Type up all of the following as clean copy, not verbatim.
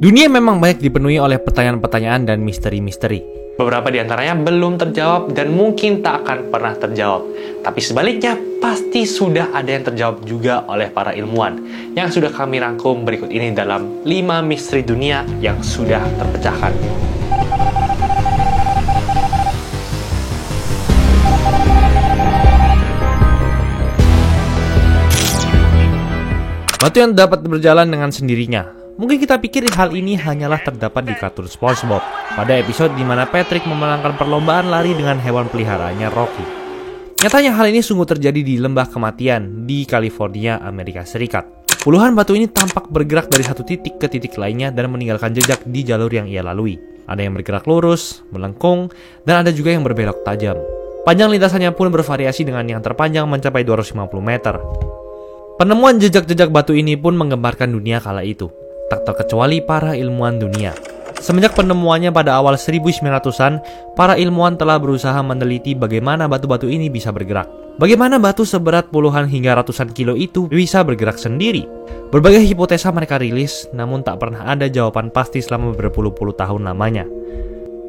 Dunia memang banyak dipenuhi oleh pertanyaan-pertanyaan dan misteri-misteri. Beberapa di antaranya belum terjawab dan mungkin tak akan pernah terjawab. Tapi sebaliknya, pasti sudah ada yang terjawab juga oleh para ilmuwan yang sudah kami rangkum berikut ini dalam 5 misteri dunia yang sudah terpecahkan. Batu yang dapat berjalan dengan sendirinya. Mungkin kita pikir hal ini hanyalah terdapat di kartun SpongeBob pada episode di mana Patrick memenangkan perlombaan lari dengan hewan peliharaannya Rocky. Nyatanya hal ini sungguh terjadi di lembah kematian di California, Amerika Serikat. Puluhan batu ini tampak bergerak dari satu titik ke titik lainnya dan meninggalkan jejak di jalur yang ia lalui. Ada yang bergerak lurus, melengkung, dan ada juga yang berbelok tajam. Panjang lintasannya pun bervariasi dengan yang terpanjang mencapai 250 meter. Penemuan jejak-jejak batu ini pun menggemparkan dunia kala itu, tak terkecuali para ilmuwan dunia. Semenjak penemuannya pada awal 1900-an, para ilmuwan telah berusaha meneliti bagaimana batu-batu ini bisa bergerak. Bagaimana batu seberat puluhan hingga ratusan kilo itu bisa bergerak sendiri. Berbagai hipotesa mereka rilis, namun tak pernah ada jawaban pasti selama berpuluh-puluh tahun lamanya.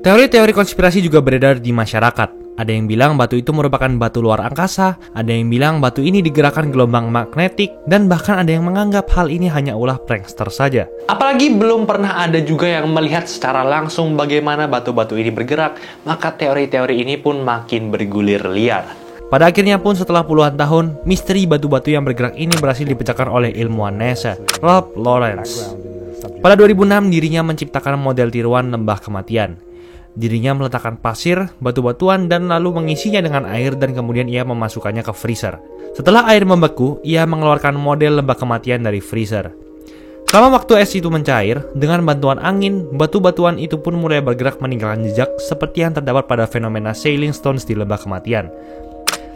Teori-teori konspirasi juga beredar di masyarakat. Ada yang bilang batu itu merupakan batu luar angkasa, ada yang bilang batu ini digerakkan gelombang magnetik, dan bahkan ada yang menganggap hal ini hanya ulah prankster saja. Apalagi belum pernah ada juga yang melihat secara langsung bagaimana batu-batu ini bergerak, maka teori-teori ini pun makin bergulir liar. Pada akhirnya pun setelah puluhan tahun, misteri batu-batu yang bergerak ini berhasil dipecahkan oleh ilmuwan NASA, Ralph Lawrence. Pada 2006 dirinya menciptakan model tiruan lembah kematian. Dirinya meletakkan pasir, batu-batuan, dan lalu mengisinya dengan air dan kemudian ia memasukkannya ke freezer. Setelah air membeku, ia mengeluarkan model lembah kematian dari freezer. Selama waktu es itu mencair, dengan bantuan angin, batu-batuan itu pun mulai bergerak meninggalkan jejak seperti yang terdapat pada fenomena Sailing Stones di lembah kematian.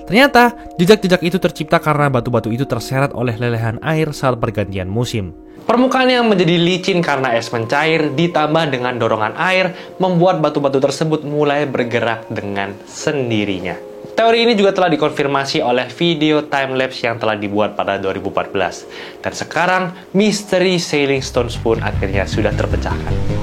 Ternyata, jejak-jejak itu tercipta karena batu-batu itu terseret oleh lelehan air saat pergantian musim. Permukaan yang menjadi licin karena es mencair ditambah dengan dorongan air membuat batu-batu tersebut mulai bergerak dengan sendirinya. Teori ini juga telah dikonfirmasi oleh video time-lapse yang telah dibuat pada 2014. Dan sekarang, misteri Sailing Stones pun akhirnya sudah terpecahkan.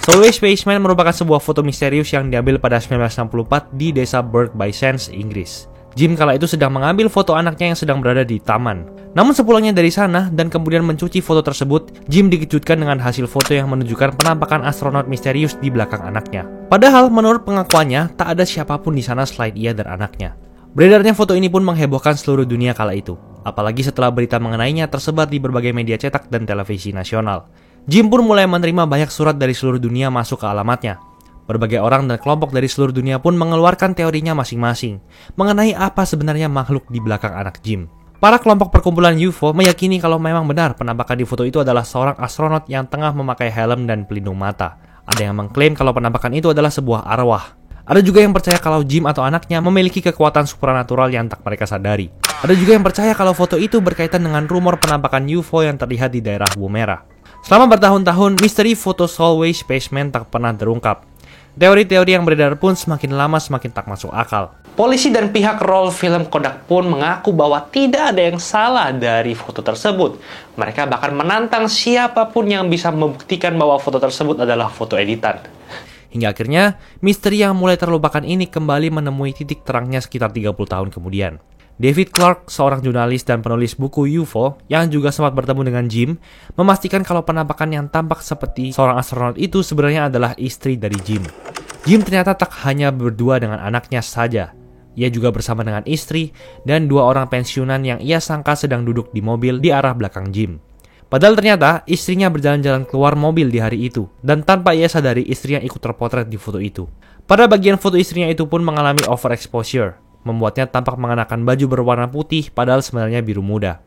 Solway Spaceman merupakan sebuah foto misterius yang diambil pada 1964 di desa Burke by Sands, Inggris. Jim kala itu sedang mengambil foto anaknya yang sedang berada di taman. Namun sepulangnya dari sana dan kemudian mencuci foto tersebut, Jim dikejutkan dengan hasil foto yang menunjukkan penampakan astronot misterius di belakang anaknya. Padahal menurut pengakuannya, tak ada siapapun di sana selain ia dan anaknya. Beredarnya foto ini pun menghebohkan seluruh dunia kala itu. Apalagi setelah berita mengenainya tersebar di berbagai media cetak dan televisi nasional. Jim pun mulai menerima banyak surat dari seluruh dunia masuk ke alamatnya. Berbagai orang dan kelompok dari seluruh dunia pun mengeluarkan teorinya masing-masing mengenai apa sebenarnya makhluk di belakang anak Jim. Para kelompok perkumpulan UFO meyakini kalau memang benar penampakan di foto itu adalah seorang astronot yang tengah memakai helm dan pelindung mata. Ada yang mengklaim kalau penampakan itu adalah sebuah arwah. Ada juga yang percaya kalau Jim atau anaknya memiliki kekuatan supranatural yang tak mereka sadari. Ada juga yang percaya kalau foto itu berkaitan dengan rumor penampakan UFO yang terlihat di daerah Woomera. Selama bertahun-tahun, misteri foto Solway Spaceman tak pernah terungkap. Teori-teori yang beredar pun semakin lama semakin tak masuk akal. Polisi dan pihak roll film Kodak pun mengaku bahwa tidak ada yang salah dari foto tersebut. Mereka bahkan menantang siapapun yang bisa membuktikan bahwa foto tersebut adalah foto editan. Hingga akhirnya, misteri yang mulai terlupakan ini kembali menemui titik terangnya sekitar 30 tahun kemudian. David Clark, seorang jurnalis dan penulis buku UFO yang juga sempat bertemu dengan Jim, memastikan kalau penampakan yang tampak seperti seorang astronot itu sebenarnya adalah istri dari Jim. Jim ternyata tak hanya berdua dengan anaknya saja. Ia juga bersama dengan istri dan 2 orang pensiunan yang ia sangka sedang duduk di mobil di arah belakang Jim. Padahal ternyata istrinya berjalan-jalan keluar mobil di hari itu dan tanpa ia sadari istrinya ikut terpotret di foto itu. Pada bagian foto istrinya itu pun mengalami overexposure, membuatnya tampak mengenakan baju berwarna putih padahal sebenarnya biru muda.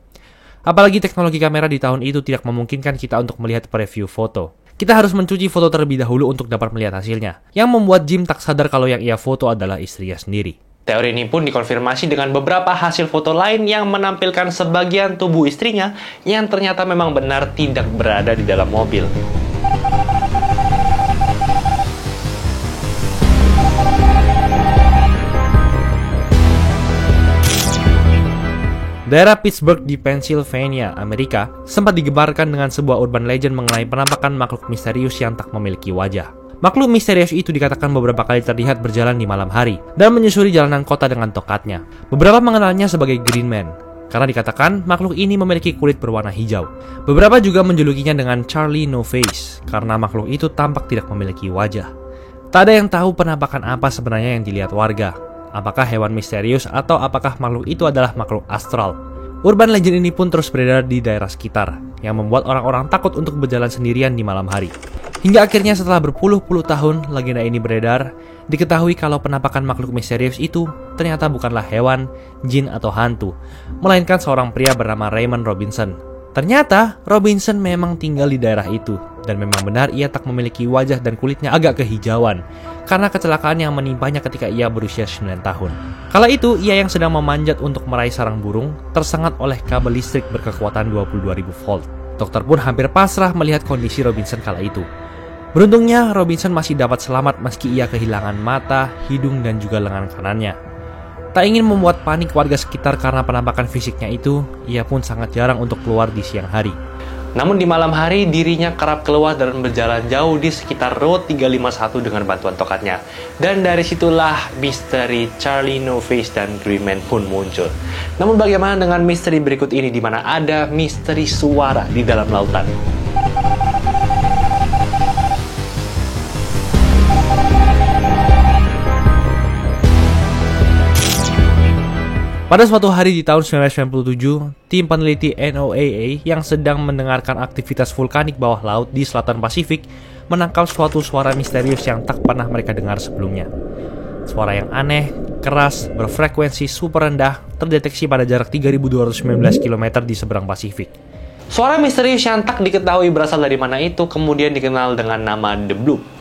Apalagi teknologi kamera di tahun itu tidak memungkinkan kita untuk melihat preview foto. Kita harus mencuci foto terlebih dahulu untuk dapat melihat hasilnya, yang membuat Jim tak sadar kalau yang ia foto adalah istrinya sendiri. Teori ini pun dikonfirmasi dengan beberapa hasil foto lain yang menampilkan sebagian tubuh istrinya yang ternyata memang benar tidak berada di dalam mobil. Daerah Pittsburgh di Pennsylvania, Amerika, sempat digembarkan dengan sebuah urban legend mengenai penampakan makhluk misterius yang tak memiliki wajah. Makhluk misterius itu dikatakan beberapa kali terlihat berjalan di malam hari dan menyusuri jalanan kota dengan tongkatnya. Beberapa mengenalnya sebagai Green Man, karena dikatakan makhluk ini memiliki kulit berwarna hijau. Beberapa juga menjulukinya dengan Charlie No Face, karena makhluk itu tampak tidak memiliki wajah. Tak ada yang tahu penampakan apa sebenarnya yang dilihat warga. Apakah hewan misterius atau apakah makhluk itu adalah makhluk astral? Urban legend ini pun terus beredar di daerah sekitar, yang membuat orang-orang takut untuk berjalan sendirian di malam hari. Hingga akhirnya setelah berpuluh-puluh tahun legenda ini beredar, diketahui kalau penampakan makhluk misterius itu ternyata bukanlah hewan, jin atau hantu, melainkan seorang pria bernama Raymond Robinson. Ternyata Robinson memang tinggal di daerah itu, dan memang benar ia tak memiliki wajah dan kulitnya agak kehijauan, karena kecelakaan yang menimpanya ketika ia berusia 9 tahun. Kala itu, ia yang sedang memanjat untuk meraih sarang burung, tersengat oleh kabel listrik berkekuatan 22.000 volt. Dokter pun hampir pasrah melihat kondisi Robinson kala itu. Beruntungnya, Robinson masih dapat selamat meski ia kehilangan mata, hidung, dan juga lengan kanannya. Tak ingin membuat panik warga sekitar karena penampakan fisiknya itu, ia pun sangat jarang untuk keluar di siang hari. Namun di malam hari dirinya kerap keluar dan berjalan jauh di sekitar Road 351 dengan bantuan tongkatnya. Dan dari situlah misteri Charlie No Face dan Green Man pun muncul. Namun bagaimana dengan misteri berikut ini di mana ada misteri suara di dalam lautan? Pada suatu hari di tahun 1997, tim peneliti NOAA yang sedang mendengarkan aktivitas vulkanik bawah laut di selatan Pasifik menangkap suatu suara misterius yang tak pernah mereka dengar sebelumnya. Suara yang aneh, keras, berfrekuensi super rendah, terdeteksi pada jarak 3.219 km di seberang Pasifik. Suara misterius yang tak diketahui berasal dari mana itu kemudian dikenal dengan nama The Bloop.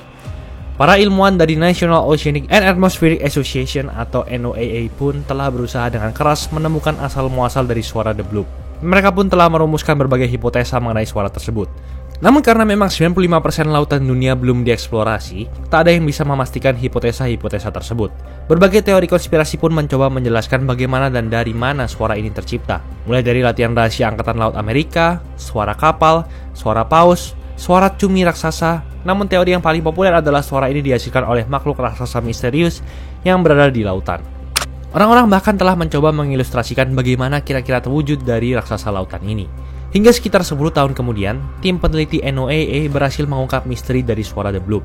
Para ilmuwan dari National Oceanic and Atmospheric Association atau NOAA pun telah berusaha dengan keras menemukan asal-muasal dari suara The Bloop. Mereka pun telah merumuskan berbagai hipotesa mengenai suara tersebut. Namun karena memang 95% lautan dunia belum dieksplorasi, tak ada yang bisa memastikan hipotesa-hipotesa tersebut. Berbagai teori konspirasi pun mencoba menjelaskan bagaimana dan dari mana suara ini tercipta. Mulai dari latihan rahasia Angkatan Laut Amerika, suara kapal, suara paus, suara cumi raksasa. Namun teori yang paling populer adalah suara ini dihasilkan oleh makhluk raksasa misterius yang berada di lautan. Orang-orang bahkan telah mencoba mengilustrasikan bagaimana kira-kira terwujud dari raksasa lautan ini. Hingga sekitar 10 tahun kemudian, tim peneliti NOAA berhasil mengungkap misteri dari suara The Bloop.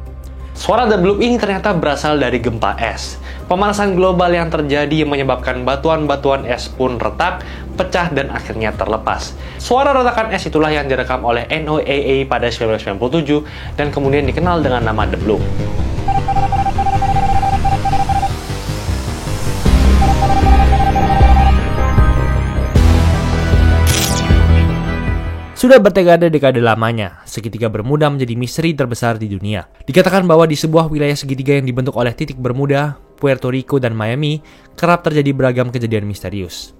Suara The Bloop ini ternyata berasal dari gempa es. Pemanasan global yang terjadi menyebabkan batuan-batuan es pun retak, pecah, dan akhirnya terlepas. Suara retakan es itulah yang direkam oleh NOAA pada 1997 dan kemudian dikenal dengan nama The Bloop. Sudah bertekade-dekade lamanya, segitiga Bermuda menjadi misteri terbesar di dunia. Dikatakan bahwa di sebuah wilayah segitiga yang dibentuk oleh titik Bermuda, Puerto Rico, dan Miami, kerap terjadi beragam kejadian misterius.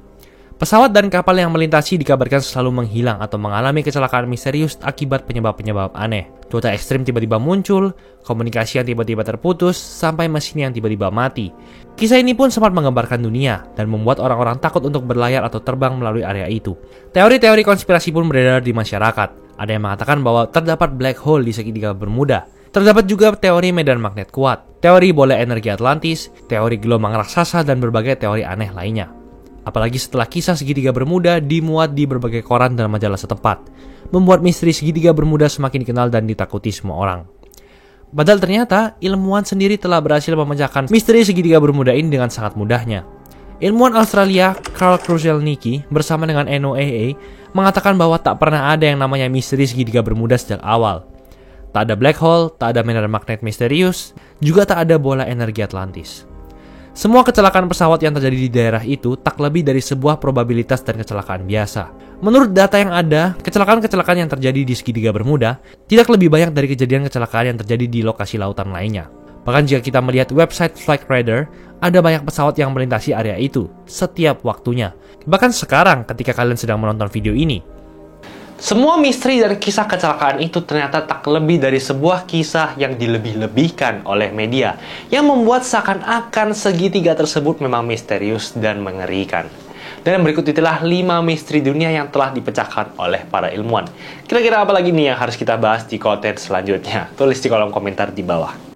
Pesawat dan kapal yang melintasi dikabarkan selalu menghilang atau mengalami kecelakaan misterius akibat penyebab-penyebab aneh. Cuaca ekstrim tiba-tiba muncul, komunikasi yang tiba-tiba terputus, sampai mesin yang tiba-tiba mati. Kisah ini pun sempat menggemparkan dunia dan membuat orang-orang takut untuk berlayar atau terbang melalui area itu. Teori-teori konspirasi pun beredar di masyarakat. Ada yang mengatakan bahwa terdapat black hole di segitiga Bermuda. Terdapat juga teori medan magnet kuat, teori bola energi Atlantis, teori gelombang raksasa, dan berbagai teori aneh lainnya. Apalagi setelah kisah segitiga Bermuda dimuat di berbagai koran dan majalah setempat, membuat misteri segitiga Bermuda semakin dikenal dan ditakuti semua orang. Padahal ternyata ilmuwan sendiri telah berhasil memecahkan misteri segitiga Bermuda ini dengan sangat mudahnya. Ilmuwan Australia Carl Kruszelnicki bersama dengan NOAA mengatakan bahwa tak pernah ada yang namanya misteri segitiga Bermuda sejak awal. Tak ada black hole, tak ada medan magnet misterius, juga tak ada bola energi Atlantis. Semua kecelakaan pesawat yang terjadi di daerah itu tak lebih dari sebuah probabilitas dan kecelakaan biasa. Menurut data yang ada, kecelakaan-kecelakaan yang terjadi di segitiga Bermuda tidak lebih banyak dari kejadian kecelakaan yang terjadi di lokasi lautan lainnya. Bahkan jika kita melihat website Flight Radar, ada banyak pesawat yang melintasi area itu setiap waktunya. Bahkan sekarang ketika kalian sedang menonton video ini. Semua misteri dan kisah kecelakaan itu ternyata tak lebih dari sebuah kisah yang dilebih-lebihkan oleh media, yang membuat seakan-akan segitiga tersebut memang misterius dan mengerikan. Dan berikut itulah 5 misteri dunia yang telah dipecahkan oleh para ilmuwan. Kira-kira apa lagi nih yang harus kita bahas di konten selanjutnya? Tulis di kolom komentar di bawah.